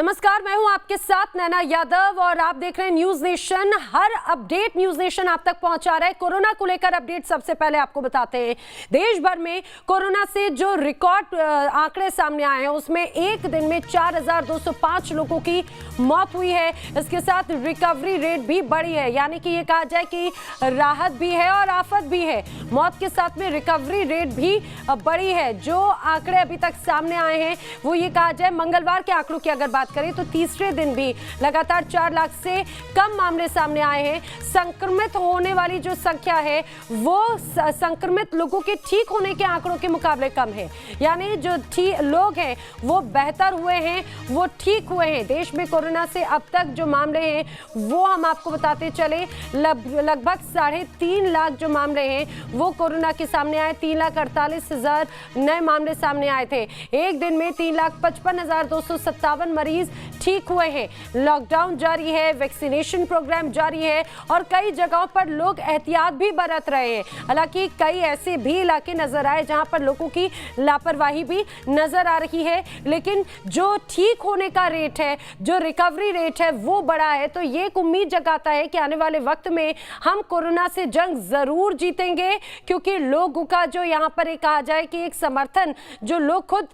नमस्कार, मैं हूं आपके साथ नैना यादव और आप देख रहे हैं न्यूज नेशन। हर अपडेट न्यूज नेशन आप तक पहुंचा रहा है। कोरोना को लेकर अपडेट सबसे पहले आपको बताते हैं। देश भर में कोरोना से जो रिकॉर्ड आंकड़े सामने आए हैं उसमें एक दिन में 4205 लोगों की मौत हुई है। इसके साथ रिकवरी रेट भी बढ़ी है, यानी कि ये कहा जाए कि राहत भी है और आफत भी है। मौत के साथ में रिकवरी रेट भी बढ़ी है। जो आंकड़े अभी तक सामने आए हैं वो ये कहा जाए, मंगलवार के आंकड़ों की अगर बात करें तो तीसरे दिन भी लगातार 4 लाख से कम मामले सामने आए हैं। संक्रमित होने वाली जो संख्या है वो संक्रमित लोगों के ठीक होने के आंकड़ों के मुकाबले कम है, यानी जो लोग हैं वो बेहतर हुए हैं, वो ठीक हुए हैं। देश में कोरोना से अब तक जो मामले हैं वो हम आपको बताते चले, लगभग 3.5 लाख जो मामले हैं वो कोरोना के सामने आए। 3,48,000 नए मामले सामने आए थे। एक दिन में 3,55,257 मरीज ठीक हुए हैं। लॉकडाउन जारी है, वैक्सीनेशन प्रोग्राम जारी है और कई जगहों पर लोग एहतियात भी बरत रहे हैं। हालांकि कई ऐसे भी इलाके नजर आए जहां पर लोगों की लापरवाही भी नजर आ रही है, लेकिन जो ठीक होने का रेट है, जो रिकवरी रेट है वो बड़ा है। तो ये एक उम्मीद जगाता है कि आने वाले वक्त में हम कोरोना से जंग जरूर जीतेंगे, क्योंकि लोगों का जो यहाँ पर एक कहा जाए कि एक समर्थन, जो लोग खुद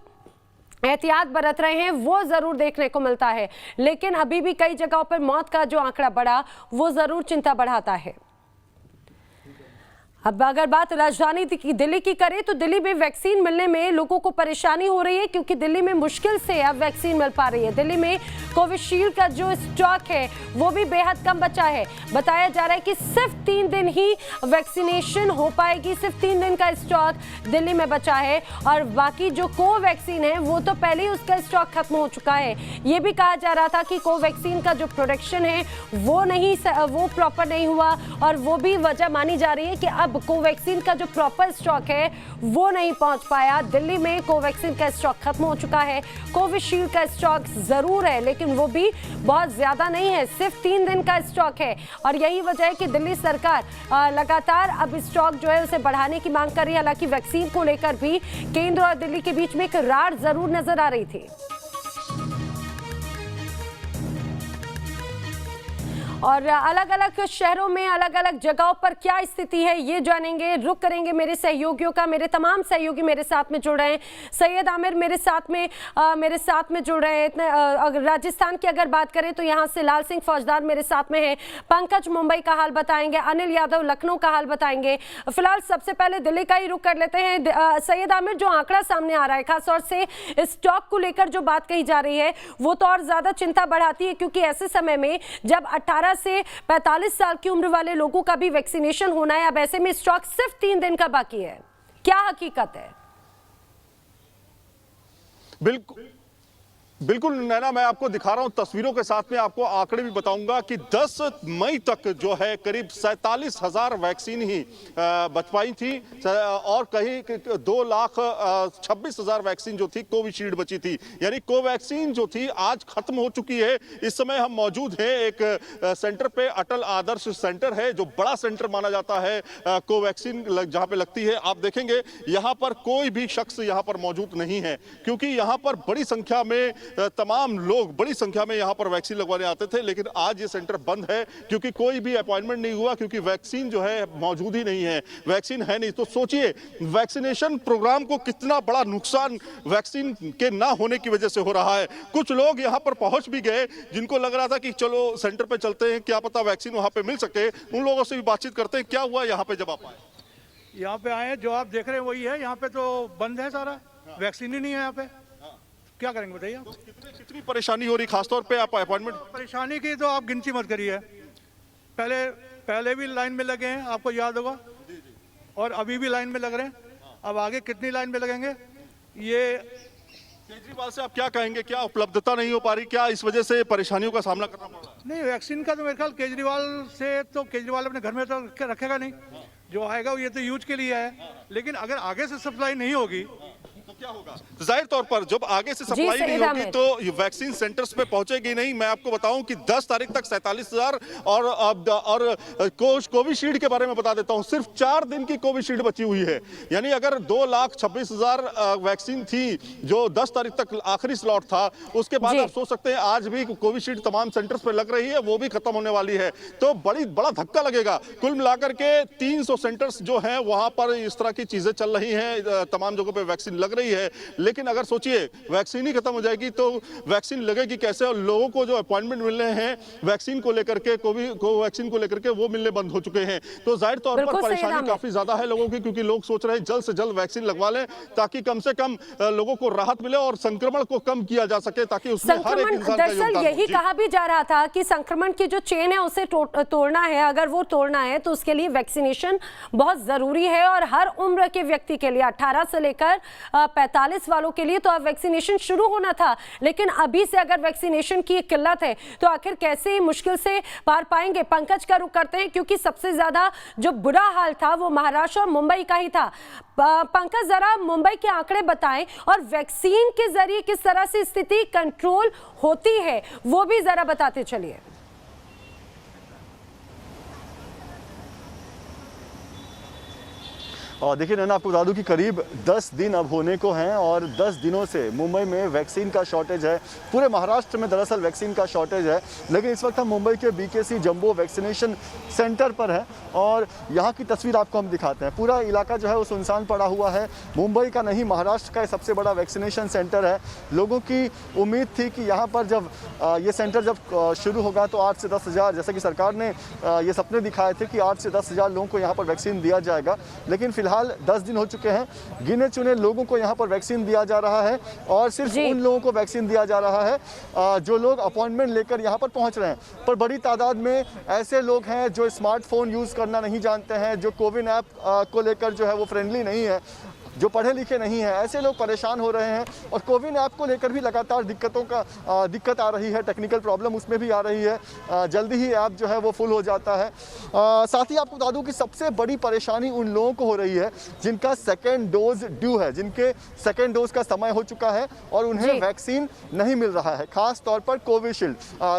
एहतियात बरत रहे हैं वो जरूर देखने को मिलता है। लेकिन अभी भी कई जगहों पर मौत का जो आंकड़ा बढ़ा वो जरूर चिंता बढ़ाता है। अब अगर बात राजधानी दिल्ली की करें तो दिल्ली में वैक्सीन मिलने में लोगों को परेशानी हो रही है, क्योंकि दिल्ली में मुश्किल से अब वैक्सीन मिल पा रही है। दिल्ली में कोविशील्ड का जो स्टॉक है वो भी बेहद कम बचा है। बताया जा रहा है कि सिर्फ 3 दिन ही वैक्सीनेशन हो पाएगी, सिर्फ 3 दिन का स्टॉक दिल्ली में बचा है और बाकी जो कोवैक्सीन है वो तो पहले ही उसका स्टॉक खत्म हो चुका है। ये भी कहा जा रहा था कि कोवैक्सीन का जो प्रोडक्शन है वो प्रॉपर नहीं हुआ और वो भी वजह मानी जा रही है कि अब कोवैक्सीन का जो प्रॉपर स्टॉक है वो नहीं पहुंच पाया। दिल्ली में कोवैक्सीन का स्टॉक खत्म हो चुका है। कोविशील्ड का स्टॉक जरूर है लेकिन वो भी बहुत ज्यादा नहीं है, सिर्फ 3 दिन का स्टॉक है और यही वजह है कि दिल्ली सरकार लगातार अब स्टॉक जो है उसे बढ़ाने की मांग कर रही है। हालांकि वैक्सीन को लेकर भी केंद्र और दिल्ली के बीच में एक रार जरूर नजर आ रही थी। और अलग अलग शहरों में अलग अलग जगहों पर क्या स्थिति है ये जानेंगे। रुक करेंगे मेरे सहयोगियों का। मेरे तमाम सहयोगी मेरे साथ में जुड़ रहे हैं। सैयद आमिर मेरे साथ में जुड़ रहे हैं। अगर राजस्थान की अगर बात करें तो यहाँ से लाल सिंह फौजदार मेरे साथ में है। पंकज मुंबई का हाल बताएंगे, अनिल यादव लखनऊ का हाल बताएंगे। फिलहाल सबसे पहले दिल्ली का ही रुख कर लेते हैं। सैयद आमिर, जो आंकड़ा सामने आ रहा है खासतौर से स्टॉक को लेकर जो बात कही जा रही है वो तो और ज्यादा चिंता बढ़ाती है, क्योंकि ऐसे समय में जब 18 से 45 साल की उम्र वाले लोगों का भी वैक्सीनेशन होना है, अब ऐसे में स्टॉक सिर्फ 3 दिन का बाकी है। क्या हकीकत है? बिल्कुल नैना, मैं आपको दिखा रहा हूं तस्वीरों के साथ में, आपको आंकड़े भी बताऊंगा कि 10 मई तक जो है करीब 47,000 वैक्सीन ही बच पाई थी और कहीं 2,26,000 वैक्सीन जो थी कोविशील्ड बची थी। यानी कोवैक्सीन जो थी आज खत्म हो चुकी है। इस समय हम मौजूद हैं एक सेंटर पे, अटल आदर्श सेंटर है जो बड़ा सेंटर माना जाता है कोवैक्सीन जहां पे लगती है। आप देखेंगे यहाँ पर कोई भी शख्स यहाँ पर मौजूद नहीं है, क्योंकि यहाँ पर बड़ी संख्या में तमाम लोग बड़ी संख्या में यहां पर वैक्सीन लगवाने आते थे। लेकिन आज ये सेंटर बंद है क्योंकि कोई भी अपॉइंटमेंट नहीं हुआ, क्योंकि वैक्सीन जो है मौजूद ही नहीं है, वैक्सीन है नहीं। तो सोचिए वैक्सीनेशन प्रोग्राम को कितना बड़ा नुकसान वैक्सीन के ना होने की वजह से हो रहा है। कुछ लोग यहां पर पहुंच भी गए जिनको लग रहा था कि चलो सेंटर पे चलते हैं, क्या पता वैक्सीन वहां पे मिल सके। उन लोगों से भी बातचीत करते हैं। क्या हुआ यहाँ पे जब आप आए? यहाँ पे आए, जो आप देख रहे हैं वही है। यहाँ पे तो बंद है सारा, वैक्सीन ही नहीं है यहाँ पे। क्या करेंगे बताइए आप? कितनी परेशानी हो रही, खासतौर पे आप अपॉइंटमेंट? परेशानी की तो आप गिनती मत करिए। पहले भी लाइन में लगे हैं, आपको याद होगा, और अभी भी लाइन में लग रहे हैं। अब आगे कितनी लाइन में लगेंगे ये। केजरीवाल से आप क्या कहेंगे? क्या उपलब्धता नहीं हो पा रही, क्या इस वजह से परेशानियों का सामना करना पड़ रहा है? नहीं, वैक्सीन का तो मेरे ख्याल केजरीवाल अपने घर में तो रखेगा नहीं। जो आएगा वो ये तो यूज के लिए है, लेकिन अगर आगे से सप्लाई नहीं होगी क्या होगा? तो जाहिर तौर पर जब आगे से सप्लाई नहीं होगी तो ये वैक्सीन सेंटर्स पे पहुंचेगी नहीं। मैं आपको बताऊं कि 10 तारीख तक 47,000 और कोविशील्ड के बारे में बता देता हूं, सिर्फ 4 दिन की कोविशील्ड बची हुई है। यानी अगर 2,26,000 वैक्सीन थी जो 10 तारीख तक आखिरी स्लॉट था, उसके बाद आप सोच सकते हैं आज भी कोविशील्ड तमाम सेंटर्स पे लग रही है, वो भी खत्म होने वाली है। तो बड़ा धक्का लगेगा। कुल मिलाकर के 300 सेंटर्स जो हैं वहां पर इस तरह की चीजें चल रही हैं, तमाम जगहों पे वैक्सीन लग रही है। लेकिन अगर सोचिए वैक्सीन ही खत्म हो जाएगी तो वैक्सीन लगेगी कैसे? और लोगों को जो अपॉइंटमेंट मिल रहे हैं वैक्सीन को लेकर के, कोवैक्सीन को लेकर के, वो मिलने बंद हो चुके हैं। तो जाहिर तौर पर परेशानी काफी ज्यादा है लोगों की, क्योंकि लोग सोच रहे हैं जल्द से जल्द वैक्सीन लगवा लें ताकि कम से कम लोगों को राहत मिले और संक्रमण को कम किया जा सके, ताकि उसमें हर एक इंसान का योगदान हो। यही कहा भी जा रहा था कि संक्रमण की जो चेन है उसे तोड़ना है। अगर वो तोड़ना है तो उसके लिए वैक्सीनेशन बहुत जरूरी है और हर उम्र के व्यक्ति के लिए 18 से लेकर 45 वालों के लिए तो अब वैक्सीनेशन शुरू होना था। लेकिन अभी से अगर वैक्सीनेशन की किल्लत है तो आखिर कैसे मुश्किल से पार पाएंगे? पंकज का रुख करते हैं, क्योंकि सबसे ज्यादा जो बुरा हाल था वो महाराष्ट्र और मुंबई का ही था। पंकज, जरा मुंबई के आंकड़े बताएं और वैक्सीन के जरिए किस तरह से स्थिति कंट्रोल होती है वो भी जरा बताते चलिए। और देखिए नैना, आपको बता दूं कि करीब 10 दिन अब होने को हैं और 10 दिनों से मुंबई में वैक्सीन का शॉर्टेज है। पूरे महाराष्ट्र में दरअसल वैक्सीन का शॉर्टेज है, लेकिन इस वक्त हम मुंबई के BKC जंबो वैक्सीनेशन सेंटर पर हैं और यहाँ की तस्वीर आपको हम दिखाते हैं। पूरा इलाका जो है वो सुनसान पड़ा हुआ है। मुंबई का नहीं, महाराष्ट्र का सबसे बड़ा वैक्सीनेशन सेंटर है। लोगों की उम्मीद थी कि यहाँ पर जब ये सेंटर जब शुरू होगा तो 8 से 10 हज़ार, जैसे कि सरकार ने ये सपने दिखाए थे कि 8 से 10 हज़ार लोगों को यहाँ पर वैक्सीन दिया जाएगा। लेकिन फिलहाल 10 दिन हो चुके हैं, गिने चुने लोगों को यहाँ पर वैक्सीन दिया जा रहा है और सिर्फ उन लोगों को वैक्सीन दिया जा रहा है जो लोग अपॉइंटमेंट लेकर यहाँ पर पहुँच रहे हैं। पर बड़ी तादाद में ऐसे लोग हैं जो स्मार्टफोन यूज़ करना नहीं जानते हैं, जो कोविन ऐप को लेकर जो है वो फ्रेंडली नहीं है, जो पढ़े लिखे नहीं हैं, ऐसे लोग परेशान हो रहे हैं। और कोविन ऐप को लेकर भी लगातार दिक्कत आ रही है, टेक्निकल प्रॉब्लम उसमें भी आ रही है। जल्दी ही ऐप जो है वो फुल हो जाता है। साथ ही आपको बता दूं कि सबसे बड़ी परेशानी उन लोगों को हो रही है जिनका सेकेंड डोज ड्यू है, जिनके सेकेंड डोज का समय हो चुका है और उन्हें वैक्सीन नहीं मिल रहा है। खास तौर पर कोविशील्ड,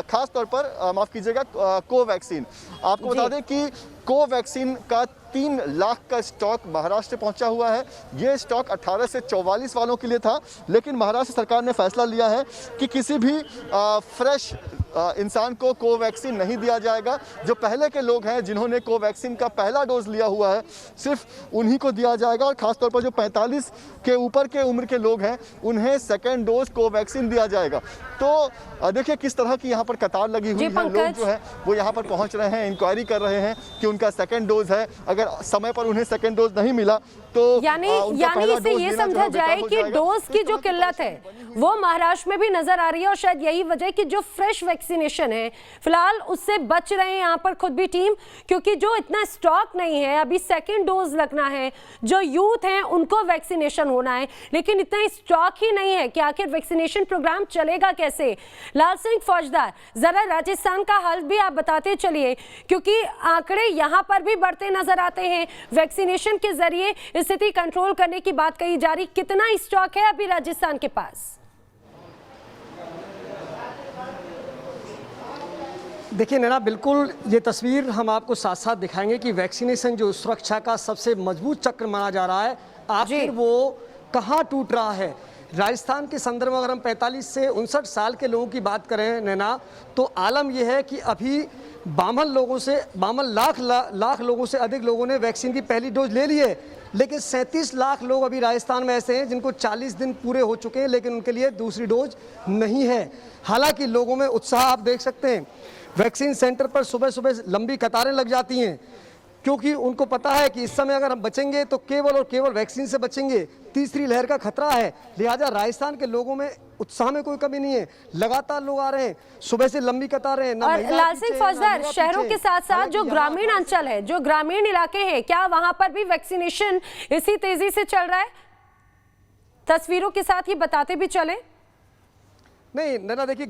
खास तौर पर माफ़ कीजिएगा कोवैक्सीन। आपको बता दें कि कोवैक्सीन का 3 लाख का स्टॉक महाराष्ट्र पहुंचा हुआ है। ये स्टॉक 18 से 44 वालों के लिए था, लेकिन महाराष्ट्र सरकार ने फैसला लिया है कि किसी भी फ्रेश इंसान को कोवैक्सीन नहीं दिया जाएगा। जो पहले के लोग हैं जिन्होंने कोवैक्सीन का पहला डोज लिया हुआ है, सिर्फ उन्हीं को दिया जाएगा और खासतौर पर जो 45 के ऊपर के उम्र के लोग हैं उन्हें सेकेंड डोज कोवैक्सीन दिया जाएगा। तो देखिए किस तरह की यहाँ पर कतार लगी हुई है। लोग जो है वो यहाँ पर पहुँच रहे हैं, इंक्वायरी कर रहे हैं कि उनका सेकेंड डोज है। अगर समय पर उन्हें सेकेंड डोज नहीं मिला तो यानी इसे ये समझा जाए कि डोज की जो किल्लत है वो महाराष्ट्र में भी नजर आ रही है और शायद यही वजह कि जो फ्रेश वैक्सीनेशन है फिलहाल उससे बच रहे हैं यहाँ पर खुद भी टीम, क्योंकि जो इतना स्टॉक नहीं है, अभी सेकेंड डोज लगना है, जो यूथ हैं उनको वैक्सीनेशन होना है, लेकिन इतना स्टॉक ही नहीं है कि आखिर वैक्सीनेशन प्रोग्राम चलेगा कैसे। लाल सिंह फौजदार, जरा राजस्थान का हाल भी आप बताते चलिए, क्योंकि आंकड़े यहाँ पर भी बढ़ते नजर आते हैं। वैक्सीनेशन के जरिए स्थिति कंट्रोल करने की बात कही जा रही, कितना स्टॉक है अभी राजस्थान के पास? देखिए नैना, बिल्कुल ये तस्वीर हम आपको साथ साथ दिखाएंगे कि वैक्सीनेशन जो सुरक्षा का सबसे मजबूत चक्र माना जा रहा है, आखिर वो कहाँ टूट रहा है। राजस्थान के संदर्भ में अगर हम 45 से 59 साल के लोगों की बात करें नैना, तो आलम यह है कि अभी 52 लाख लोगों से अधिक लोगों ने वैक्सीन की पहली डोज ले ली है, लेकिन 37 लाख लोग अभी राजस्थान में ऐसे हैं जिनको 40 दिन पूरे हो चुके हैं, लेकिन उनके लिए दूसरी डोज नहीं है। हालांकि लोगों में उत्साह आप देख सकते हैं। वैक्सीन सेंटर पर सुबह सुबह लंबी कतारें लग जाती हैं, क्योंकि उनको पता है कि इस समय अगर हम बचेंगे तो केवल और केवल वैक्सीन से बचेंगे, तीसरी लहर का खतरा है। लिहाजा राजस्थान के लोगों में उत्साह में कोई कमी नहीं है, लगातार लोग आ रहे हैं, सुबह से लंबी कतारें हैं। और लाल सिंह फौजदार, शहरों के साथ साथ जो ग्रामीण अंचल है, जो ग्रामीण इलाके हैं, क्या वहां पर भी वैक्सीनेशन इसी तेजी से चल रहा है? तस्वीरों के साथ ही बताते भी चले। नहीं नैना, देखिए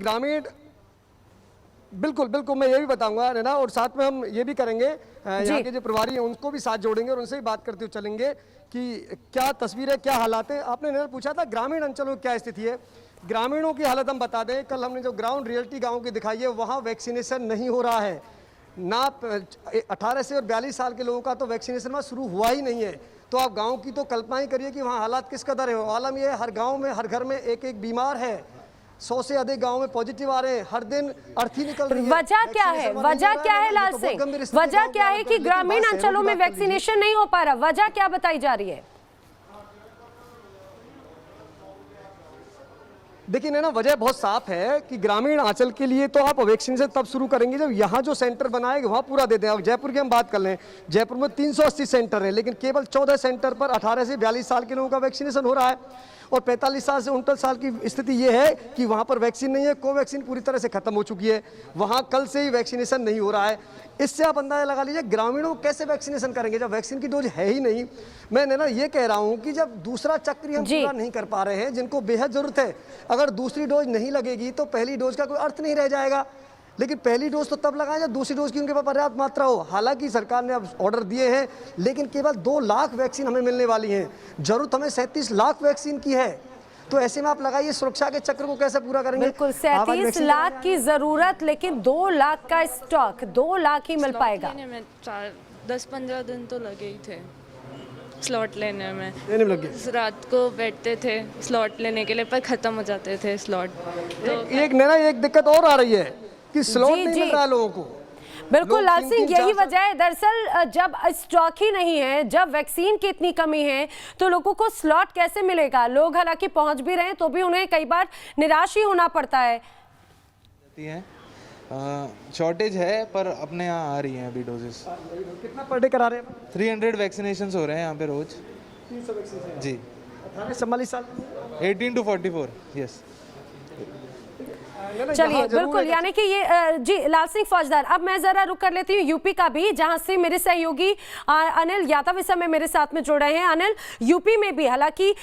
बिल्कुल बिल्कुल, मैं ये भी बताऊंगा है ना, और साथ में हम ये भी करेंगे यहाँ के जो प्रभारी हैं उनको भी साथ जोड़ेंगे और उनसे भी बात करते हुए चलेंगे कि क्या तस्वीर है, क्या हालात है। आपने नरेंद्र पूछा था ग्रामीण अंचलों की क्या स्थिति है, ग्रामीणों की हालत हम बता दें। कल हमने जो ग्राउंड रियलिटी गाँव की दिखाई है वहाँ वैक्सीनेशन नहीं हो रहा है ना, 18 से और 42 साल के लोगों का तो वैक्सीनेशन वहाँ शुरू हुआ ही नहीं है। तो आप गांव की तो कल्पना ही करिए कि वहाँ हालात किस कदर है। आलम ये हर गांव में हर घर में एक एक बीमार है, 100 से अधिक गांव में पॉजिटिव आ रहे हैं, हर दिन अर्थी निकल रही है। वजह क्या है, वजह क्या है लाल सिंह, वजह क्या है कि ग्रामीण अंचलों में वैक्सीनेशन नहीं हो पा रहा, वजह क्या बताई जा रही है? देखिए ना, वजह बहुत साफ है कि ग्रामीण अंचल के लिए तो आप वैक्सीनेशन तब शुरू करेंगे जब यहाँ जो सेंटर बनाए वहाँ पूरा दे दें। अब जयपुर की हम बात कर लें, जयपुर में 380 सेंटर है, लेकिन केवल 14 सेंटर पर 18 से 42 साल के लोगों का वैक्सीनेशन हो रहा है और 45 साल से 69 साल की स्थिति ये है कि वहाँ पर वैक्सीन नहीं है। कोवैक्सीन पूरी तरह से खत्म हो चुकी है, वहाँ कल से ही वैक्सीनेशन नहीं हो रहा है। इससे आप अंदाजा लगा लीजिए ग्रामीणों को कैसे वैक्सीनेशन करेंगे जब वैक्सीन की डोज है ही नहीं। मैंने ना ये कह रहा हूँ कि जब दूसरा चक्र हम पूरा नहीं कर पा रहे हैं, जिनको बेहद जरूरत है, अगर दूसरी डोज नहीं लगेगी तो पहली डोज का कोई अर्थ नहीं रह जाएगा। लेकिन पहली डोज तो तब लगाएं जब दूसरी डोज की उनके पास पर्याप्त मात्रा हो। हालांकि सरकार ने अब ऑर्डर दिए हैं, लेकिन केवल 2 लाख वैक्सीन हमें मिलने वाली हैं, जरूरत हमें 37 लाख वैक्सीन की है। तो ऐसे में आप लगाइए सुरक्षा के चक्र को कैसे पूरा करेंगे। बिल्कुल 37 लाख की जरूरत, लेकिन 2 लाख का स्टॉक, 2 लाख ही मिल पाएगा। 10-15 दिन तो लगे ही थे स्लॉट लेने में, लगे। रात को बैठते थे स्लॉट लेने के लिए पर ख़त्म हो जाते थे स्लॉट। तो एक दिक्कत और आ रही है कि स्लॉट नहीं मिल रहा है लोगों को। बिल्कुल लाल सिंह, यही वजह है दरअसल, जब स्टॉक ही नहीं है, जब वैक्सीन की इतनी कमी है तो लोगों को स्लॉट कैसे मिलेगा। लोग हालांकि पहुंच भी रहे हैं तो भी उन्हें कई बार निराश ही होना पड़ता है। शॉर्टेज है पर अपने यहाँ आ रही हैं अभी डोजेस। कितना पर डे करा रहे हैं? 300 वैक्सीनेशन हो रहे हैं यहाँ पे रोज। 300 वैक्सीनेशन जी। 18 से 44 साल 18 to 44 यस। चलिए बिल्कुल, यानी कि ये जी लाल सिंह फौजदार। अब मैं जरा रुक कर लेती हूँ यूपी का भी, जहां से मेरे सहयोगी अनिल यादव इस समय मेरे साथ में जुड़ रहे हैं। अनिल, यूपी में भी हालांकि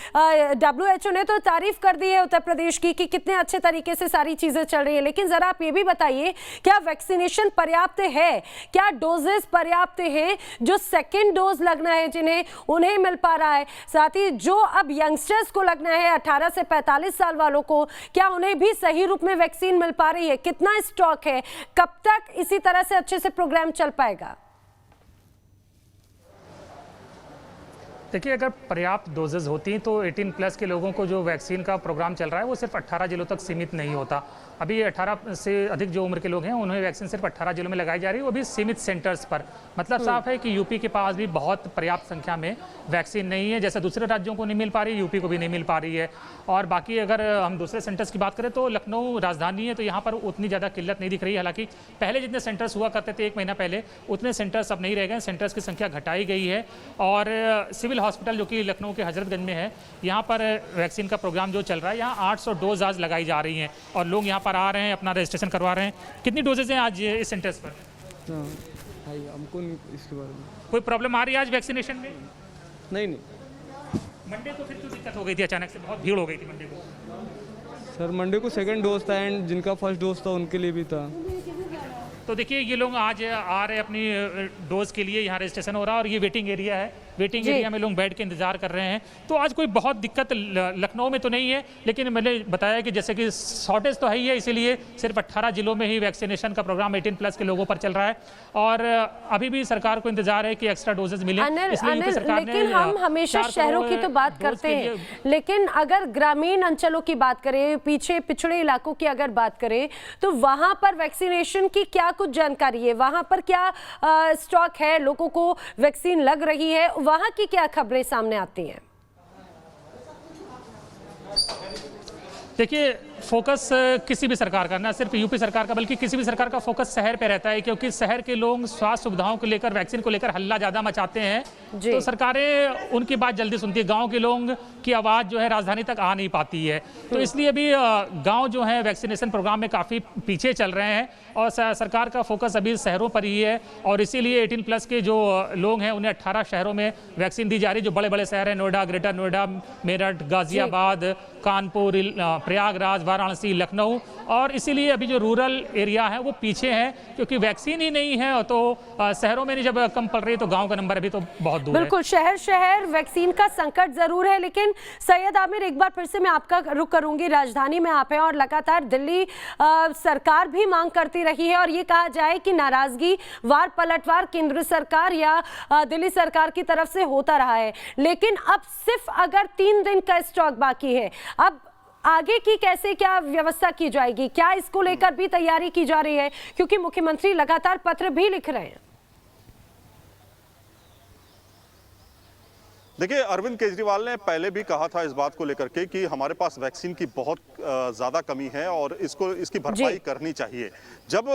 WHO ने तो तारीफ कर दी है उत्तर प्रदेश की कि कितने अच्छे तरीके से सारी चीजें चल रही है, लेकिन जरा आप ये भी बताइए क्या वैक्सीनेशन पर्याप्त है, क्या डोजेस पर्याप्त है, जो सेकेंड डोज लगना है जिन्हें उन्हें मिल पा रहा है, साथ ही जो अब यंगस्टर्स को लगना है 18 से 45 साल वालों को, क्या उन्हें भी सही रूप में वैक्सीन मिल पा रही है, कितना स्टॉक है, कब तक इसी तरह से अच्छे से प्रोग्राम चल पाएगा? देखिए, अगर पर्याप्त डोजेज होती तो 18+ के लोगों को जो वैक्सीन का प्रोग्राम चल रहा है वो सिर्फ 18 जिलों तक सीमित नहीं होता। अभी 18 से अधिक जो उम्र के लोग हैं उन्हें वैक्सीन सिर्फ 18 जिलों में लगाई जा रही है, वो भी सीमित सेंटर्स पर। मतलब साफ है कि यूपी के पास भी बहुत पर्याप्त संख्या में वैक्सीन नहीं है। जैसे दूसरे राज्यों को नहीं मिल पा रही, यूपी को भी नहीं मिल पा रही है। और बाकी अगर हम दूसरे सेंटर्स की बात करें तो लखनऊ राजधानी है, तो यहाँ पर उतनी ज़्यादा किल्लत नहीं दिख रही है। हालांकि पहले जितने सेंटर्स हुआ करते थे 1 महीना पहले, उतने सेंटर्स अब नहीं रह गए, सेंटर्स की संख्या घटाई गई है। और सिविल हॉस्पिटल जो कि लखनऊ के हजरतगंज में है, यहाँ पर वैक्सीन का प्रोग्राम जो चल रहा है, यहाँ 800 डोज आज लगाई जा रही हैं और लोग यहाँ पर आ रहे हैं, अपना रजिस्ट्रेशन करवा रहे हैं। कितनी डोजेज हैं आज इस सेंटर्स पर? हमको इसके बारे में कोई प्रॉब्लम आ रही है आज वैक्सीनेशन में? नहीं। मंडे को फिर क्यों दिक्कत हो गई थी, अचानक से बहुत भीड़ हो गई थी मंडे को? सर मंडे को सेकंड डोज था एंड जिनका फर्स्ट डोज था उनके लिए भी था। तो देखिए, ये लोग आज आ रहे हैं अपनी डोज के लिए, यहाँ रजिस्ट्रेशन हो रहा है और ये वेटिंग एरिया है। वेटिंग एरिया में लोग बैठ के इंतजार कर रहे हैं। तो आज कोई बहुत दिक्कत लखनऊ में तो नहीं है, लेकिन मैंने बताया कि जैसे कि शॉर्टेज तो है ही है, इसीलिए सिर्फ 18 जिलों में ही वैक्सीनेशन का प्रोग्राम 18+ के लोगों पर चल रहा है। और अभी भी सरकार को इंतजार है कि एक्स्ट्रा डोजेज मिले। लेकिन हम हमेशा शहरों की तो बात करते हैं, लेकिन अगर ग्रामीण अंचलों की बात करें, पीछे पिछड़े इलाकों की अगर बात करें, तो वहां पर वैक्सीनेशन की क्या कुछ जानकारी है? वहां पर क्या स्टॉक है, लोगों को वैक्सीन लग रही है, वहां की क्या खबरें सामने आती हैं? देखिए, फोकस किसी भी सरकार का, ना सिर्फ यूपी सरकार का बल्कि किसी भी सरकार का फोकस शहर पे रहता है, क्योंकि शहर के लोग स्वास्थ्य सुविधाओं को लेकर, वैक्सीन को लेकर हल्ला ज़्यादा मचाते हैं, तो सरकारें उनकी बात जल्दी सुनती है। गांव के लोगों की आवाज़ जो है राजधानी तक आ नहीं पाती है। तो इसलिए भी गांव जो है वैक्सीनेशन प्रोग्राम में काफ़ी पीछे चल रहे हैं और सरकार का फोकस अभी शहरों पर ही है। और इसीलिए 18+ के जो लोग हैं उन्हें 18 शहरों में वैक्सीन दी जा रही है। जो बड़े बड़े शहर हैं, नोएडा, ग्रेटर नोएडा, मेरठ, गाजियाबाद, कानपुर, प्रयागराज, वाराणसी, लखनऊ, और इसीलिए अभी जो रूरल एरिया है वो पीछे है, क्योंकि वैक्सीन ही नहीं है। तो शहरों में नहीं जब कम पड़ रही है तो गाँव का नंबर अभी तो बहुत दूर है। बिल्कुल, शहर शहर वैक्सीन का संकट जरूर है। लेकिन सैयद आमिर, एक बार फिर से मैं आपका रुख करूंगी, राजधानी में आप हैं और लगातार दिल्ली सरकार भी मांग करती रही है और ये कहा जाए कि नाराजगी वार पलटवार केंद्र सरकार या दिल्ली सरकार की तरफ से होता रहा है। लेकिन अब सिर्फ अगर 3 दिन का स्टॉक बाकी है, अब आगे की कैसे क्या व्यवस्था की जाएगी? क्या इसको लेकर भी तैयारी की जा रही है? क्योंकि मुख्यमंत्री लगातार पत्र भी लिख रहे हैं। देखिए, अरविंद केजरीवाल ने पहले भी कहा था इस बात को लेकर के कि हमारे पास वैक्सीन की बहुत ज़्यादा कमी है और इसकी भरपाई करनी चाहिए। जब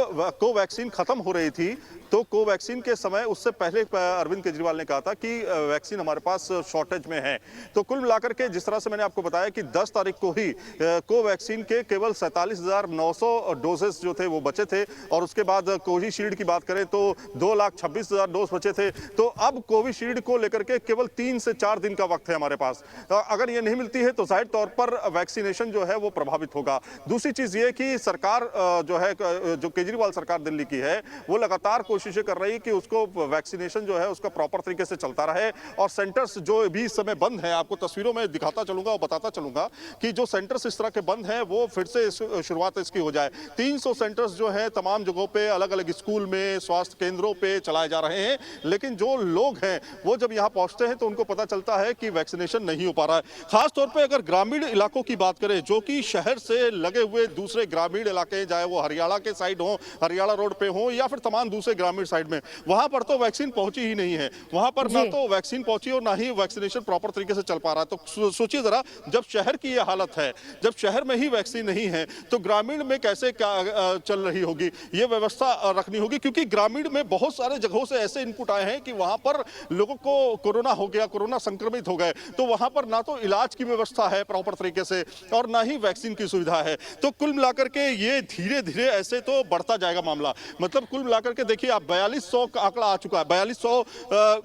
कोवैक्सीन खत्म हो रही थी तो कोवैक्सीन के समय उससे पहले अरविंद केजरीवाल ने कहा था कि वैक्सीन हमारे पास शॉर्टेज में है। तो कुल मिलाकर के जिस तरह से मैंने आपको बताया कि 10 तारीख को ही कोवैक्सीन के केवल 47,900 डोजेस जो थे वो बचे थे और उसके बाद कोविशील्ड की बात करें तो 2,26,000 डोज बचे थे। तो अब कोविशील्ड को लेकर के केवल 3 से 4 दिन का वक्त है हमारे पास। अगर ये नहीं मिलती है तो जाहिर तौर पर वैक्सीनेशन जो है वो प्रभावित होगा। दूसरी चीज ये कि सरकार जो है, जो केजरीवाल सरकार दिल्ली की है, वो लगातार कोशिशें कर रही है कि उसको वैक्सीनेशन जो है उसका प्रॉपर तरीके से चलता रहे और सेंटर्स जो भी इस समय बंद हैं, आपको तस्वीरों में दिखाता चलूंगा और बताता चलूंगा कि जो सेंटर्स इस तरह के बंद हैं वो फिर से शुरुआत इसकी हो जाए। 300 सेंटर्स जो है तमाम जगहों पे, अलग अलग स्कूल में, स्वास्थ्य केंद्रों पे चलाए जा रहे हैं। लेकिन जो लोग हैं वो जब यहाँ पहुंचते हैं तो उनको पता चलता है कि वैक्सीनेशन नहीं हो पा रहा है। खासतौर पर अगर ग्रामीण इलाकों की बात करें, जो कि शहर से लगे हुए दूसरे ग्रामीण इलाके, चाहे वो हरियाणा के साइड हो, हरियाणा रोड पे हो या फिर तमाम दूसरे ग्रामीण साइड में, वहां पर तो वैक्सीन पहुंची ही नहीं है। वहां पर ना तो वैक्सीन पहुंची और ना ही वैक्सीनेशन प्रॉपर तरीके से चल पा रहा है। तो सोचिए जरा, जब शहर की ये हालत है, जब शहर में ही वैक्सीन नहीं है तो ग्रामीण में कैसे क्या चल रही होगी, ये व्यवस्था रखनी होगी। क्योंकि ग्रामीण में बहुत सारे जगहों से ऐसे इनपुट आए हैं कि वहां पर लोगों को कोरोना हो गया, कोरोना संक्रमित हो गए, तो वहां पर ना तो इलाज की व्यवस्था है प्रॉपर तरीके से और ना ही वैक्सीन की सुविधा है। तो कुल मिलाकर के ये धीरे धीरे ऐसे तो बढ़ता जाएगा मामला। मतलब कुल मिलाकर के देखिए, आप 4200 का आंकड़ा आ चुका है, 4200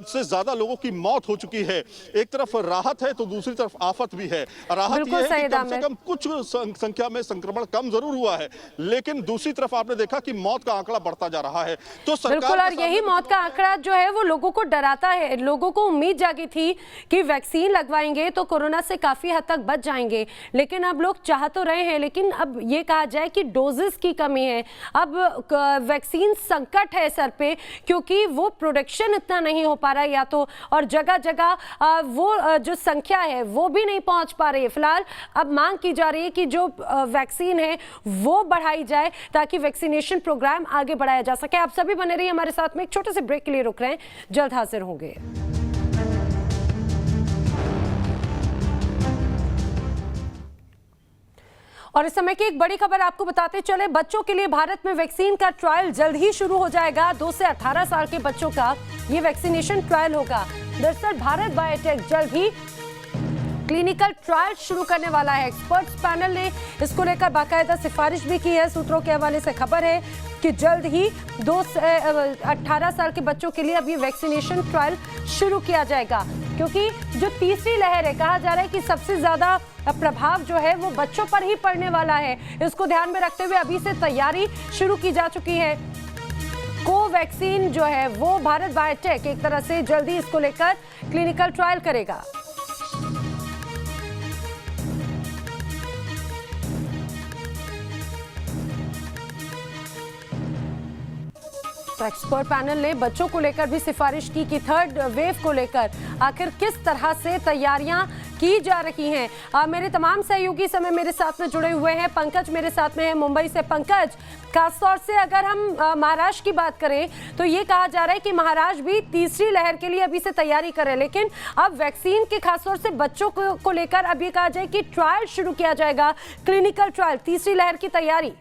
से ज्यादा लोगों की मौत हो चुकी है। एक तरफ राहत है तो दूसरी तरफ आफत भी है। राहत यह है कि कम से कम कुछ संख्या में संक्रमण कम जरूर हुआ है, लेकिन दूसरी तरफ आपने देखा कि मौत का आंकड़ा बढ़ता जा रहा है। तो बिल्कुल, और यही मौत का आंकड़ा जो है वो लोगों को डराता है। लोगों को उम्मीद जागी थी कि वैक्सीन लगवाएंगे तो कोरोना से काफी हद तक बच जाएंगे, लेकिन अब लोग चाह तो रहे हैं, लेकिन अब ये कहा जाए कि डोजेस की कमी है। अब वैक्सीन संकट है सर पे, क्योंकि वो प्रोडक्शन इतना नहीं हो पा रहा है या तो, और जगह जगह वो जो संख्या है वो भी नहीं पहुंच पा रही है। फिलहाल अब मांग की जा रही है कि जो वैक्सीन है वो बढ़ाई जाए ताकि वैक्सीनेशन प्रोग्राम आगे बढ़ाया जा सके। आप सभी बने रहिए हमारे साथ में, एक छोटे से ब्रेक के लिए रुक रहे हैं, जल्द हाजिर होंगे। और इस समय की एक बड़ी खबर आपको बताते चले, बच्चों के लिए भारत में वैक्सीन का ट्रायल जल्द ही शुरू हो जाएगा। 2 से 18 साल के बच्चों का ये वैक्सीनेशन ट्रायल होगा। दरअसल भारत बायोटेक जल्द ही क्लिनिकल ट्रायल शुरू करने वाला है। एक्सपर्ट्स पैनल ने इसको लेकर बाकायदा सिफारिश भी की है। सूत्रों के हवाले से खबर है कि जल्द ही 2 से 18 साल के बच्चों के लिए अब ये वैक्सीनेशन ट्रायल शुरू किया जाएगा, क्योंकि जो तीसरी लहर है, कहा जा रहा है कि सबसे ज्यादा प्रभाव जो है वो बच्चों पर ही पड़ने वाला है। इसको ध्यान में रखते हुए अभी से तैयारी शुरू की जा चुकी है। कोवैक्सीन जो है वो भारत बायोटेक एक तरह से जल्दी इसको लेकर क्लिनिकल ट्रायल करेगा। तो एक्सपर्ट पैनल ने बच्चों को लेकर भी सिफारिश की कि थर्ड वेव को लेकर आखिर किस तरह से तैयारियां की जा रही हैं। मेरे तमाम सहयोगी समय मेरे साथ में जुड़े हुए हैं। पंकज मेरे साथ में है मुंबई से। पंकज, खासतौर से अगर हम महाराष्ट्र की बात करें तो ये कहा जा रहा है कि महाराष्ट्र भी तीसरी लहर के लिए अभी से तैयारी करे, लेकिन अब वैक्सीन के खासतौर से बच्चों को लेकर अब ये कहा जाए कि ट्रायल शुरू किया जाएगा, क्लिनिकल ट्रायल, तीसरी लहर की तैयारी।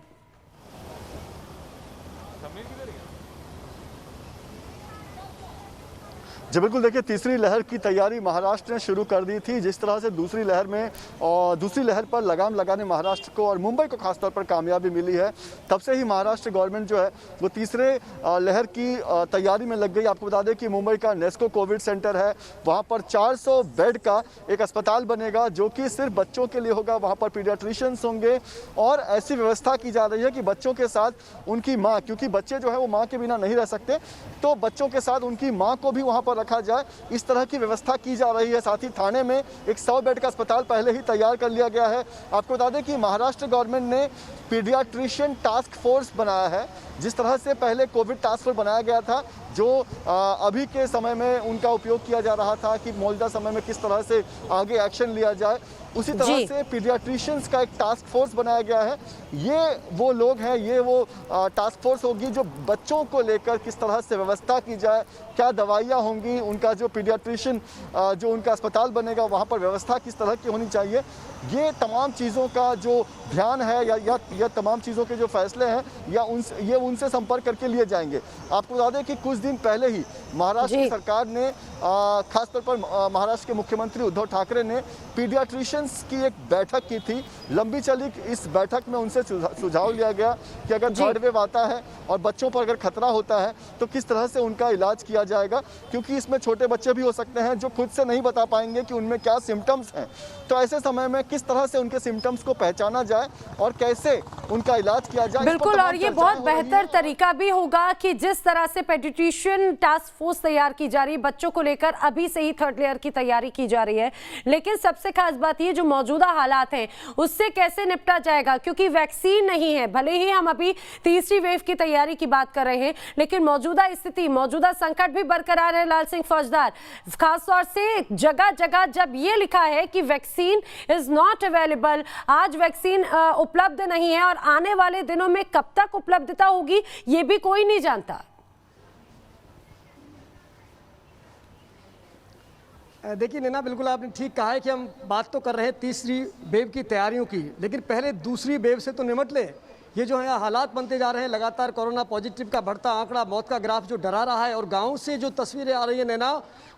जी बिल्कुल, देखिए तीसरी लहर की तैयारी महाराष्ट्र ने शुरू कर दी थी। जिस तरह से दूसरी लहर में और दूसरी लहर पर लगाम लगाने महाराष्ट्र को और मुंबई को खासतौर पर कामयाबी मिली है, तब से ही महाराष्ट्र गवर्नमेंट जो है वो तीसरे लहर की तैयारी में लग गई। आपको बता दें कि मुंबई का नेस्को कोविड सेंटर है, वहाँ पर 400 बेड का एक अस्पताल बनेगा जो कि सिर्फ बच्चों के लिए होगा। वहाँ पर पीडियाट्रिशियंस होंगे और ऐसी व्यवस्था की जा रही है कि बच्चों के साथ उनकी माँ, क्योंकि बच्चे जो है वो माँ के बिना नहीं रह सकते, तो बच्चों के साथ उनकी माँ को भी वहाँ पर रखा जाए, इस तरह की व्यवस्था की जा रही है। साथ ही थाने में एक 100 बेड का अस्पताल पहले ही तैयार कर लिया गया है। आपको बता दें कि महाराष्ट्र गवर्नमेंट ने पीडियाट्रिशियन टास्क फोर्स बनाया है। जिस तरह से पहले कोविड टास्क फोर्स बनाया गया था, जो अभी के समय में उनका उपयोग किया जा रहा था कि मौजूदा समय में किस तरह से आगे एक्शन लिया जाए, उसी तरह से पीडियाट्रिशियंस का एक टास्क फोर्स बनाया गया है। ये वो लोग हैं, ये वो टास्क फोर्स होगी जो बच्चों को लेकर किस तरह से व्यवस्था की जाए, क्या दवाइयाँ होंगी, उनका जो पीडियाट्रिशियन जो उनका अस्पताल बनेगा वहाँ पर व्यवस्था किस तरह की होनी चाहिए, ये तमाम चीज़ों का जो ध्यान है या तमाम चीज़ों के जो फैसले हैं या उनसे संपर्क करके लिए जाएंगे। आपको बता दें कि कुछ दिन पहले ही महाराष्ट्र सरकार ने खासतौर पर महाराष्ट्र के मुख्यमंत्री उद्धव ठाकरे ने पीडियाट्रिशियंस की एक बैठक की थी। लंबी चली इस बैठक में उनसे सुझाव लिया गया कि अगर थर्ड वेव आता है और बच्चों पर अगर खतरा होता है तो किस तरह से उनका इलाज किया जाएगा, क्योंकि इसमें छोटे बच्चे भी हो सकते हैं जो खुद से नहीं बता पाएंगे कि उनमें क्या सिम्टम्स हैं। तो ऐसे समय में किस तरह से उनके सिम्टम्स को पहचाना जाए और कैसे उनका इलाज किया जाए। बिल्कुल, और ये बहुत बेहतर तरीका भी होगा कि जिस तरह से पेडियाट्रिशियन टास्क फोर्स तैयार की जा रही है, बच्चों को लेकर अभी से ही थर्ड लेयर की तैयारी की जा रही है। लेकिन सबसे खास बात ये जो मौजूदा हालात हैं उससे कैसे निपटा जाएगा, क्योंकि वैक्सीन नहीं है। भले ही हम अभी तीसरी वेव की तैयारी की बात कर रहे हैं, लेकिन मौजूदा स्थिति, मौजूदा संकट भी बरकरार है। लाल सिंह फौजदार, खासतौर से जगह जगह जब ये लिखा है कि वैक्सीन इज नॉट अवेलेबल, आज वैक्सीन उपलब्ध नहीं है और आने वाले दिनों में कब तक उपलब्धता होगी ये भी कोई नहीं जानता। देखिए नैना, बिल्कुल आपने ठीक कहा है कि हम बात तो कर रहे हैं तीसरी वेव की तैयारियों की, लेकिन पहले दूसरी वेव से तो निपट ले। ये जो है हालात बनते जा रहे हैं, लगातार कोरोना पॉजिटिव का बढ़ता आंकड़ा, मौत का ग्राफ जो डरा रहा है, और गांव से जो तस्वीरें आ रही है नैना,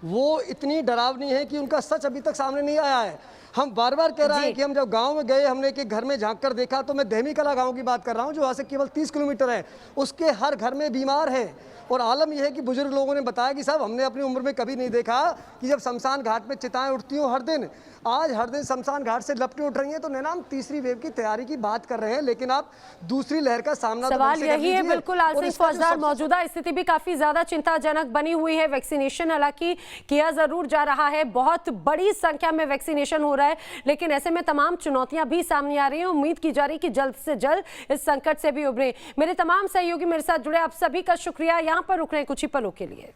वो इतनी डरावनी है कि उनका सच अभी तक सामने नहीं आया है। हम बार बार कह रहे हैं कि हम जब गांव में गए, हमने एक घर में झांक कर देखा, तो मैं दहमी कला गांव की बात कर रहा हूं जो वहाँ से केवल 30 किलोमीटर है, उसके हर घर में बीमार है। और आलम यह है कि बुजुर्ग लोगों ने बताया कि साहब हमने अपनी उम्र में कभी नहीं देखा कि जब शमशान घाट में चिताएं उठती हों हर दिन, आज हर दिन शमशान घाट से लपटें उठ रही हैं। तो नैना, हम तीसरी वेव की तैयारी की बात कर रहे हैं, लेकिन आप दूसरी लहर का सामना सवाल यही है। बिल्कुल लाल सिंह फौजदार, मौजूदा स्थिति भी काफी ज्यादा चिंताजनक बनी हुई है। वैक्सीनेशन हालांकि किया जरूर जा रहा है, बहुत बड़ी संख्या में वैक्सीनेशन हो रहा है, लेकिन ऐसे में तमाम चुनौतियां भी सामने आ रही हैं। उम्मीद की जा रही है कि जल्द से जल्द इस संकट से भी उभरे। मेरे तमाम सहयोगी मेरे साथ जुड़े, आप सभी का शुक्रिया। यहाँ पर रुक रहे हैं कुछ ही पलों के लिए।